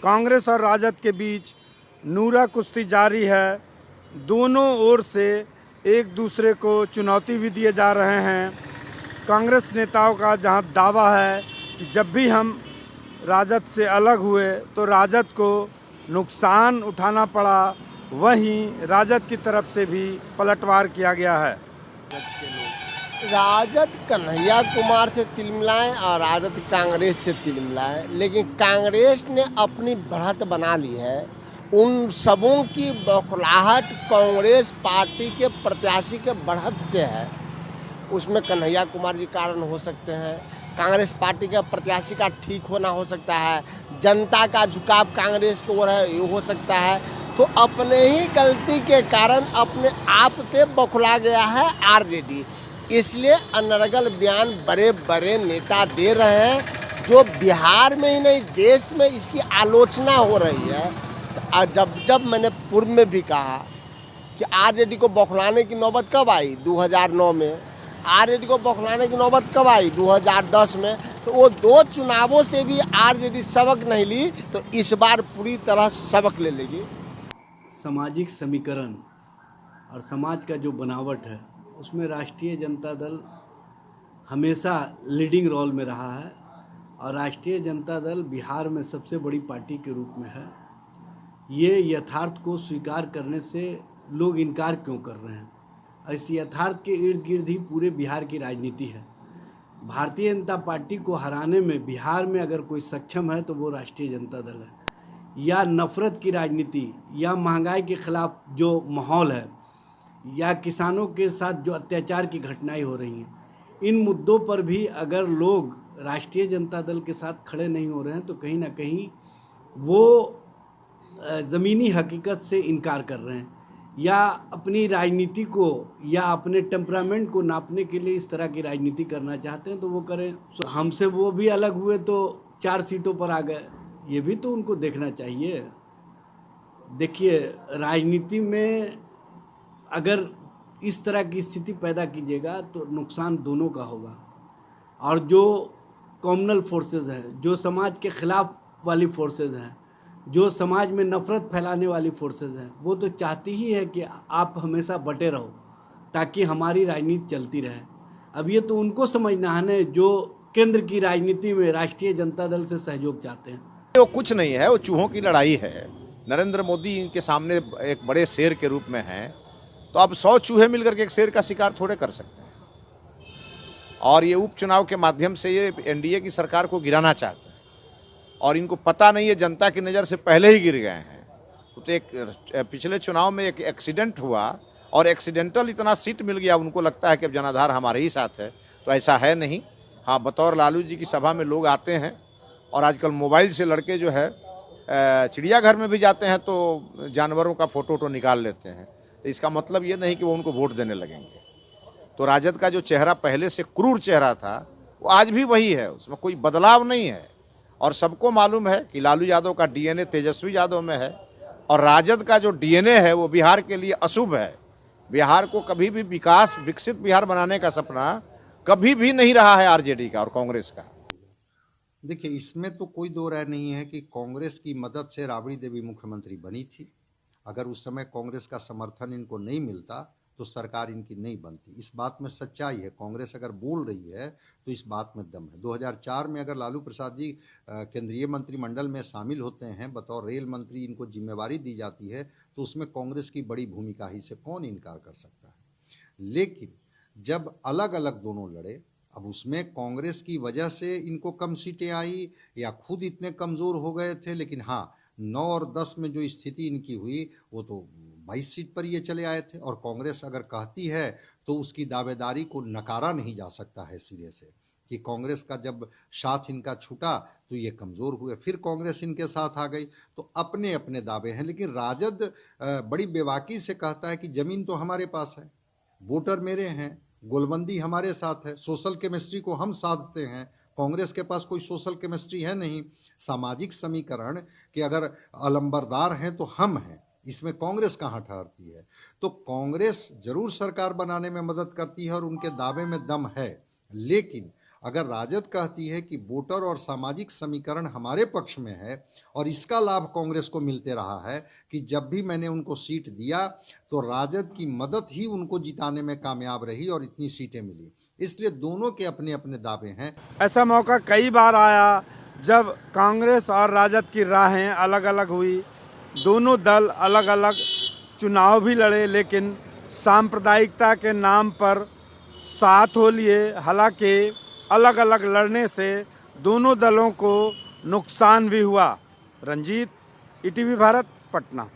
कांग्रेस और राजद के बीच नूरा कुश्ती जारी है। दोनों ओर से एक दूसरे को चुनौती भी दिए जा रहे हैं। कांग्रेस नेताओं का जहां दावा है कि जब भी हम राजद से अलग हुए तो राजद को नुकसान उठाना पड़ा, वहीं राजद की तरफ से भी पलटवार किया गया है। राजद कन्हैया कुमार से तिलमिलाए और राजद कांग्रेस से तिलमिलाए, लेकिन कांग्रेस ने अपनी बढ़त बना ली है। उन सबों की बौखलाहट कांग्रेस पार्टी के प्रत्याशी के बढ़त से है। उसमें कन्हैया कुमार जी कारण हो सकते हैं, कांग्रेस पार्टी के प्रत्याशी का ठीक होना हो सकता है, जनता का झुकाव कांग्रेस की ओर है ये हो सकता है। तो अपने ही गलती के कारण अपने आप पे बौखला गया है आरजेडी। इसलिए अनर्गल बयान बड़े बड़े नेता दे रहे हैं, जो बिहार में ही नहीं देश में इसकी आलोचना हो रही है। और जब मैंने पूर्व में भी कहा कि आरजेडी को बौखलाने की नौबत कब आई 2009 में, आरजेडी को बौखलाने की नौबत कब आई 2010 में, तो वो दो चुनावों से भी आरजेडी सबक नहीं ली, तो इस बार पूरी तरह सबक ले लेगी। सामाजिक समीकरण और समाज का जो बनावट है उसमें राष्ट्रीय जनता दल हमेशा लीडिंग रोल में रहा है और राष्ट्रीय जनता दल बिहार में सबसे बड़ी पार्टी के रूप में है। ये यथार्थ को स्वीकार करने से लोग इनकार क्यों कर रहे हैं? इस यथार्थ के इर्द गिर्द ही पूरे बिहार की राजनीति है। भारतीय जनता पार्टी को हराने में बिहार में अगर कोई सक्षम है तो वो राष्ट्रीय जनता दल है। या नफरत की राजनीति, या महंगाई के खिलाफ जो माहौल है, या किसानों के साथ जो अत्याचार की घटनाएं हो रही हैं, इन मुद्दों पर भी अगर लोग राष्ट्रीय जनता दल के साथ खड़े नहीं हो रहे हैं तो कहीं ना कहीं वो ज़मीनी हकीकत से इनकार कर रहे हैं, या अपनी राजनीति को या अपने टेम्परामेंट को नापने के लिए इस तरह की राजनीति करना चाहते हैं तो वो करें। हमसे वो भी अलग हुए तो 4 सीटों पर आ गए, ये भी तो उनको देखना चाहिए। देखिए, राजनीति में अगर इस तरह की स्थिति पैदा कीजिएगा तो नुकसान दोनों का होगा। और जो कॉमनल फोर्सेस हैं, जो समाज के खिलाफ वाली फोर्सेस हैं, जो समाज में नफरत फैलाने वाली फोर्सेस हैं, वो तो चाहती ही है कि आप हमेशा बटे रहो ताकि हमारी राजनीति चलती रहे। अब ये तो उनको समझना है ना जो केंद्र की राजनीति में राष्ट्रीय जनता दल से सहयोग चाहते हैं। वो कुछ नहीं है, वो चूहों की लड़ाई है। नरेंद्र मोदी इनके सामने एक बड़े शेर के रूप में हैं, तो अब 100 चूहे मिलकर के एक शेर का शिकार थोड़े कर सकते हैं। और ये उपचुनाव के माध्यम से ये एनडीए की सरकार को गिराना चाहते हैं और इनको पता नहीं है, जनता की नज़र से पहले ही गिर गए हैं। तो एक पिछले चुनाव में एक एक्सीडेंट हुआ और एक्सीडेंटल इतना सीट मिल गया, उनको लगता है कि अब जनाधार हमारे ही साथ है, तो ऐसा है नहीं। हाँ, बतौर लालू जी की सभा में लोग आते हैं और आजकल मोबाइल से लड़के जो है चिड़ियाघर में भी जाते हैं तो जानवरों का फोटो निकाल लेते हैं। तो इसका मतलब ये नहीं कि वो उनको वोट देने लगेंगे। तो राजद का जो चेहरा पहले से क्रूर चेहरा था वो आज भी वही है, उसमें कोई बदलाव नहीं है। और सबको मालूम है कि लालू यादव का डीएनए तेजस्वी यादव में है और राजद का जो डीएनए है वो बिहार के लिए अशुभ है। बिहार को कभी भी विकसित बिहार बनाने का सपना कभी भी नहीं रहा है आरजेडी का और कांग्रेस का। देखिए, इसमें तो कोई दो राय नहीं है कि कांग्रेस की मदद से राबड़ी देवी मुख्यमंत्री बनी थी। अगर उस समय कांग्रेस का समर्थन इनको नहीं मिलता तो सरकार इनकी नहीं बनती। इस बात में सच्चाई है। कांग्रेस अगर बोल रही है तो इस बात में दम है। 2004 में अगर लालू प्रसाद जी केंद्रीय मंत्रिमंडल में शामिल होते हैं, बतौर रेल मंत्री इनको जिम्मेवारी दी जाती है, तो उसमें कांग्रेस की बड़ी भूमिका ही से कौन इनकार कर सकता है। लेकिन जब अलग अलग दोनों लड़े, अब उसमें कांग्रेस की वजह से इनको कम सीटें आई या खुद इतने कमज़ोर हो गए थे। लेकिन हाँ, 9 और 10 में जो स्थिति इनकी हुई वो तो 22 सीट पर ये चले आए थे। और कांग्रेस अगर कहती है तो उसकी दावेदारी को नकारा नहीं जा सकता है सिरे से, कि कांग्रेस का जब साथ इनका छूटा तो ये कमज़ोर हुए, फिर कांग्रेस इनके साथ आ गई। तो अपने अपने दावे हैं। लेकिन राजद बड़ी बेबाकी से कहता है कि ज़मीन तो हमारे पास है, वोटर मेरे हैं, गोलबंदी हमारे साथ है, सोशल केमिस्ट्री को हम साधते हैं। कांग्रेस के पास कोई सोशल केमिस्ट्री है नहीं। सामाजिक समीकरण के अगर अलंबरदार हैं तो हम हैं, इसमें कांग्रेस कहाँ ठहरती है। तो कांग्रेस जरूर सरकार बनाने में मदद करती है और उनके दावे में दम है। लेकिन अगर राजद कहती है कि वोटर और सामाजिक समीकरण हमारे पक्ष में है और इसका लाभ कांग्रेस को मिलते रहा है कि जब भी मैंने उनको सीट दिया तो राजद की मदद ही उनको जिताने में कामयाब रही और इतनी सीटें मिली, इसलिए दोनों के अपने अपने दावे हैं। ऐसा मौका कई बार आया जब कांग्रेस और राजद की राहें अलग अलग हुई, दोनों दल अलग अलग चुनाव भी लड़े, लेकिन सांप्रदायिकता के नाम पर साथ हो लिए। हालांकि अलग अलग लड़ने से दोनों दलों को नुकसान भी हुआ। रंजीत, ईटीवी भारत, पटना।